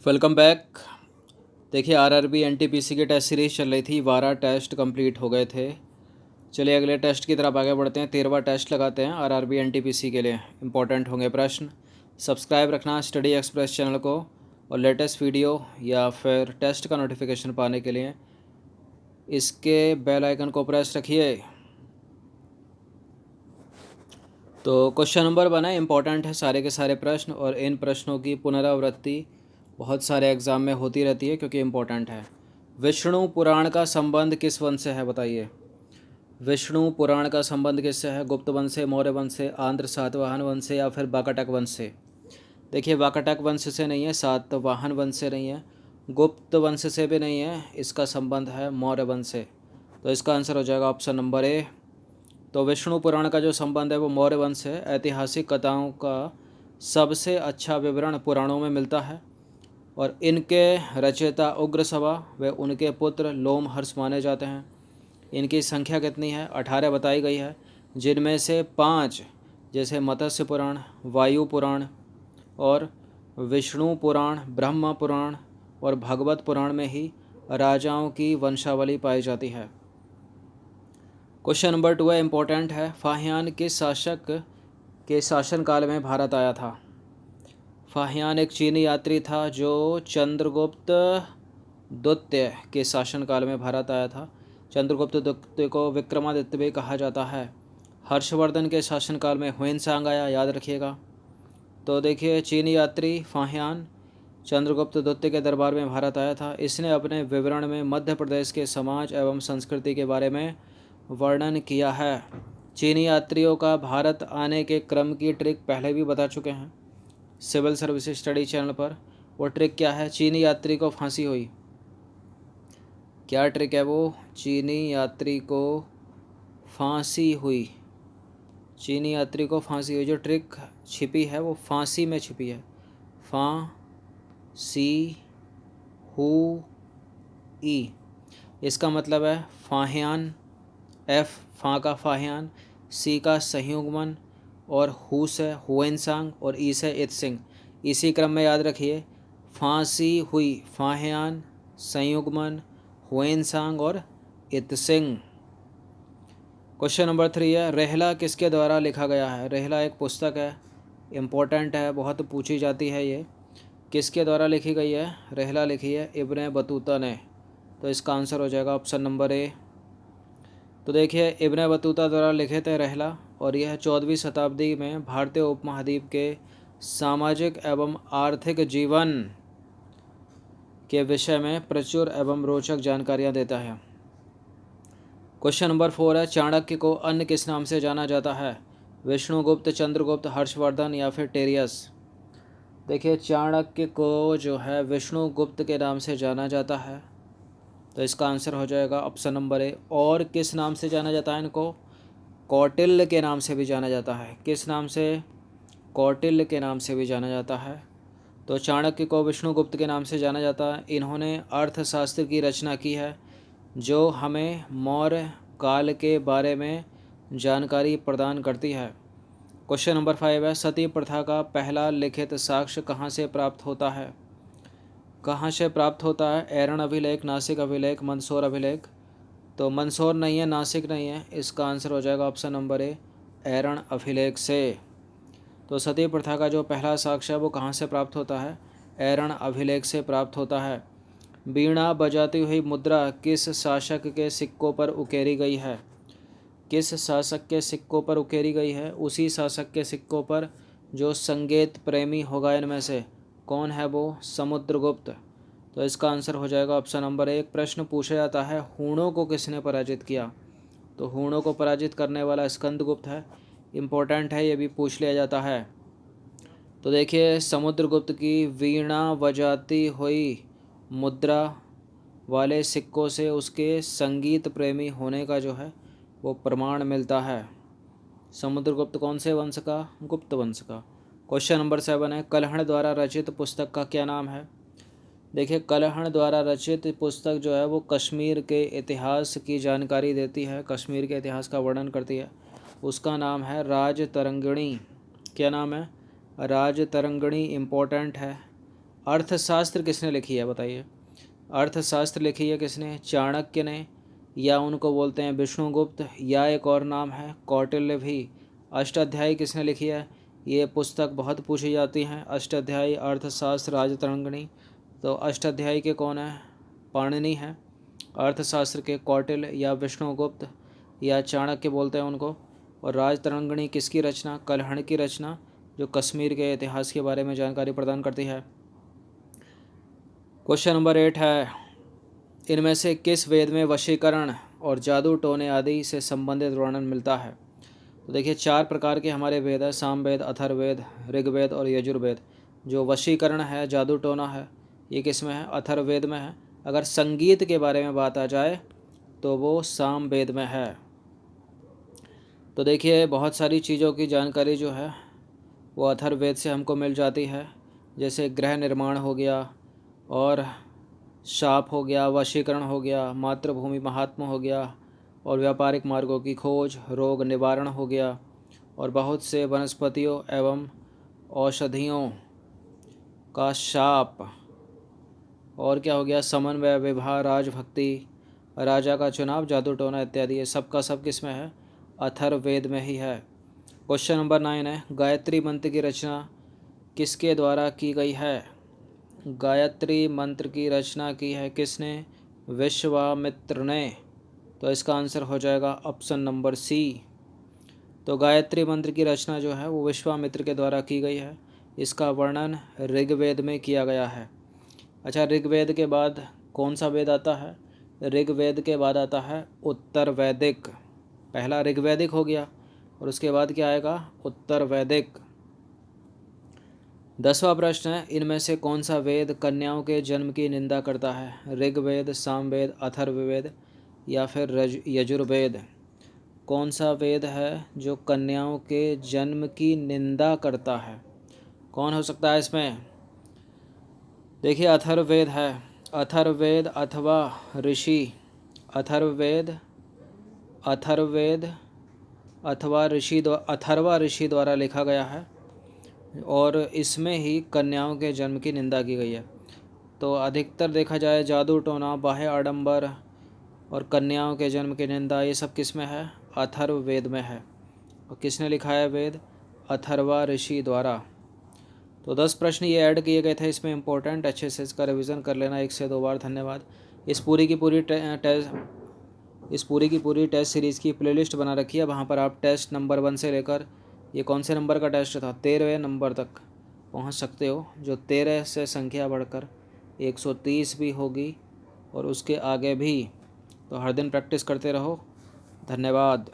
Welcome back. देखिए RRB NTPC की test series चल रही थी। 12 टेस्ट कंप्लीट हो गए थे। चलिए अगले टेस्ट की तरफ आगे बढ़ते हैं। 13वां टेस्ट लगाते हैं आरआरबी एनटीपीसी के लिए। इंपॉर्टेंट होंगे प्रश्न। सब्सक्राइब रखना स्टडी एक्सप्रेस चैनल को और लेटेस्ट वीडियो या फिर टेस्ट का नोटिफिकेशन पाने के लिए इसके बेल आइकन को प्रेस रखिए। तो क्वेश्चन नंबर 1 है, इंपॉर्टेंट है सारे के सारे प्रश्न और इन प्रश्नों की पुनरावृत्ति बहुत सारे एग्ज़ाम में होती रहती है क्योंकि इम्पोर्टेंट है। विष्णु पुराण का संबंध किस वंश से है बताइए। विष्णु पुराण का संबंध किससे है? गुप्त वंश से, मौर्य वंश से, आंध्र सातवाहन वंश से या फिर वाकाटक वंश से। देखिए वाकाटक वंश से नहीं है, सातवाहन वंश से नहीं है, गुप्त वंश से भी नहीं है, इसका संबंध है मौर्य वंश से। तो इसका आंसर हो जाएगा ऑप्शन नंबर ए। तो विष्णु पुराण का जो संबंध है वो मौर्य वंश है। ऐतिहासिक कथाओं का सबसे अच्छा विवरण पुराणों में मिलता है और इनके रचयिता उग्रसभा व उनके पुत्र लोमहर्ष माने जाते हैं। इनकी संख्या कितनी है? 18 बताई गई है, जिनमें से 5 जैसे मत्स्य पुराण, वायु पुराण और विष्णु पुराण, ब्रह्म पुराण और भगवत पुराण में ही राजाओं की वंशावली पाई जाती है। क्वेश्चन नंबर 2 है, इम्पोर्टेंट है। फाहियान किस शासक के शासनकाल में भारत आया था? फाहियान एक चीनी यात्री था जो चंद्रगुप्त द्वितीय के शासनकाल में भारत आया था। चंद्रगुप्त द्वितीय को विक्रमादित्य भी कहा जाता है। हर्षवर्धन के शासनकाल में हुएनसांग आया, याद रखिएगा। तो देखिए चीनी यात्री फाहियान चंद्रगुप्त द्वितीय के दरबार में भारत आया था। इसने अपने विवरण में मध्य प्रदेश के समाज एवं संस्कृति के बारे में वर्णन किया है। चीनी यात्रियों का भारत आने के क्रम की ट्रिक पहले भी बता चुके हैं सिविल सर्विस स्टडी चैनल पर। वो ट्रिक क्या है? चीनी यात्री को फांसी हुई। क्या ट्रिक है वो? चीनी यात्री को फांसी हुई। चीनी यात्री को फांसी हुई। जो ट्रिक छिपी है वो फांसी में छिपी है। फांसी हुई, इसका मतलब है फाहियान, एफ फा का फाहियान, सी का संयुग्मन और हु से हुएनसांग और ई से इत्सिंग। इसी क्रम में याद रखिए, फांसी हुई, फाहियान, संयुग्मन, हुएनसांग और इत्सिंग। क्वेश्चन नंबर 3 है, रेहला किसके द्वारा लिखा गया है? रेहला एक पुस्तक है, इम्पोर्टेंट है, बहुत पूछी जाती है ये। किसके द्वारा लिखी गई है? रेहला लिखी है इब्न बतूता ने। तो इसका आंसर हो जाएगा ऑप्शन नंबर ए। तो देखिए इब्न बतूता द्वारा लिखे थे रेहला और यह 14वीं शताब्दी में भारतीय उपमहाद्वीप के सामाजिक एवं आर्थिक जीवन के विषय में प्रचुर एवं रोचक जानकारियाँ देता है। क्वेश्चन नंबर 4 है, चाणक्य को अन्य किस नाम से जाना जाता है? विष्णुगुप्त, चंद्रगुप्त, हर्षवर्धन या फिर टेरियस। देखिए चाणक्य को जो है विष्णुगुप्त के नाम से जाना जाता है। तो इसका आंसर हो जाएगा ऑप्शन नंबर ए। और किस नाम से जाना जाता है इनको? कौटिल्य के नाम से भी जाना जाता है। किस नाम से? कौटिल्य के नाम से भी जाना जाता है। तो चाणक्य को विष्णुगुप्त के नाम से जाना जाता है। इन्होंने अर्थशास्त्र की रचना की है जो हमें मौर्य काल के बारे में जानकारी प्रदान करती है। क्वेश्चन नंबर 5 है, सती प्रथा का पहला लिखित साक्ष्य कहाँ से प्राप्त होता है? कहाँ से प्राप्त होता है? एरन अभिलेख, नासिक अभिलेख, मंदसौर अभिलेख। तो मंदसौर नहीं है, नासिक नहीं है, इसका आंसर हो जाएगा ऑप्शन नंबर ए, एरन अभिलेख से। तो सती प्रथा का जो पहला साक्ष्य है वो कहाँ से प्राप्त होता है? एरन अभिलेख से प्राप्त होता है। वीणा बजाती हुई मुद्रा किस शासक के सिक्कों पर उकेरी गई है? किस शासक के सिक्कों पर उकेरी गई है? उसी शासक के सिक्कों पर जो संगीत प्रेमी होगा इनमें से। कौन है वो? समुद्रगुप्त। तो इसका आंसर हो जाएगा ऑप्शन नंबर ए। प्रश्न पूछा जाता है हूणों को किसने पराजित किया? तो हूणों को पराजित करने वाला स्कंदगुप्त है। इम्पोर्टेंट है, ये भी पूछ लिया जाता है। तो देखिए समुद्रगुप्त की वीणा बजाती हुई मुद्रा वाले सिक्कों से उसके संगीत प्रेमी होने का जो है वो प्रमाण मिलता है। समुद्रगुप्त कौन से वंश का? गुप्त वंश का। क्वेश्चन नंबर 7 है, कल्हण द्वारा रचित पुस्तक का क्या नाम है? देखिए कल्हण द्वारा रचित पुस्तक जो है वो कश्मीर के इतिहास की जानकारी देती है, कश्मीर के इतिहास का वर्णन करती है। उसका नाम है राजतरंगिणी। क्या नाम है? राजतरंगिणी। इम्पोर्टेंट है, अर्थशास्त्र किसने लिखी है बताइए? अर्थशास्त्र लिखी है किसने? चाणक्य ने, या उनको बोलते हैं विष्णुगुप्त, या एक और नाम है कौटिल्य भी। अष्टाध्यायी किसने लिखी है? ये पुस्तक बहुत पूछी जाती हैं, अष्टाध्यायी अर्थशास्त्र राजतरंगिणी। तो अष्टाध्यायी के कौन है? पाणिनि है। अर्थशास्त्र के कौटिल्य या विष्णुगुप्त या चाणक्य बोलते हैं उनको। और राजतरंगिणी किसकी रचना? कल्हण की रचना, जो कश्मीर के इतिहास के बारे में जानकारी प्रदान करती है। क्वेश्चन नंबर 8 है, इनमें से किस वेद में वशीकरण और जादू टोने आदि से संबंधित वर्णन मिलता है? तो देखिए 4 प्रकार के हमारे वेद है, सामवेद, अथर्ववेद, ऋग्वेद और यजुर्वेद। जो वशीकरण है, जादू टोना है, ये किस में है? अथर्ववेद में है। अगर संगीत के बारे में बात आ जाए तो वो सामवेद में है। तो देखिए बहुत सारी चीज़ों की जानकारी जो है वो अथर्ववेद से हमको मिल जाती है, जैसे गृह निर्माण हो गया, और शाप हो गया, वशीकरण हो गया, मातृभूमि महात्मा हो गया, और व्यापारिक मार्गों की खोज, रोग निवारण हो गया, और बहुत से वनस्पतियों एवं औषधियों का शाप, और क्या हो गया? समन्वय, विवाह, राजभक्ति, राजा का चुनाव, जादू टोना इत्यादि। ये सब का सब किस में है? अथर्ववेद में ही है। क्वेश्चन नंबर 9 है, गायत्री मंत्र की रचना किसके द्वारा की गई है? गायत्री मंत्र की रचना की है किसने? विश्वामित्र ने। तो इसका आंसर हो जाएगा ऑप्शन नंबर सी। तो गायत्री मंत्र की रचना जो है वो विश्वामित्र के द्वारा की गई है। इसका वर्णन ऋग्वेद में किया गया है। अच्छा, ऋग्वेद के बाद कौन सा वेद आता है? ऋग्वेद के बाद आता है उत्तर वैदिक। पहला ऋग्वैदिक हो गया और उसके बाद क्या आएगा? उत्तर वैदिक। 10वां प्रश्न है, इनमें से कौन सा वेद कन्याओं के जन्म की निंदा करता है? ऋग्वेद, सामवेद, अथर्ववेद या फिर यजुर्वेद? कौन सा वेद है जो कन्याओं के जन्म की निंदा करता है? कौन हो सकता है इसमें? देखिए अथर्ववेद है। अथर्ववेद अथवा ऋषि, अथर्ववेद अथवा अथर्वा ऋषि द्वारा लिखा गया है, और इसमें ही कन्याओं के जन्म की निंदा की गई है। तो अधिकतर देखा जाए जादू टोना, बाह्य आडंबर और कन्याओं के जन्म की निंदा, ये सब किस में है? अथर्ववेद में है। और किसने लिखा है वेद? अथर्वा ऋषि द्वारा। तो 10 प्रश्न ये ऐड किए गए थे इसमें इम्पोर्टेंट, अच्छे से इसका रिवीजन कर लेना 1 से 2 बार। धन्यवाद। इस पूरी की पूरी टेस्ट सीरीज़ की प्लेलिस्ट बना रखी है, वहाँ पर आप टेस्ट नंबर 1 से लेकर, ये कौन से नंबर का टेस्ट था, 13वें नंबर तक पहुँच सकते हो, जो 13 से संख्या बढ़कर 130 भी होगी और उसके आगे भी। तो हर दिन प्रैक्टिस करते रहो। धन्यवाद।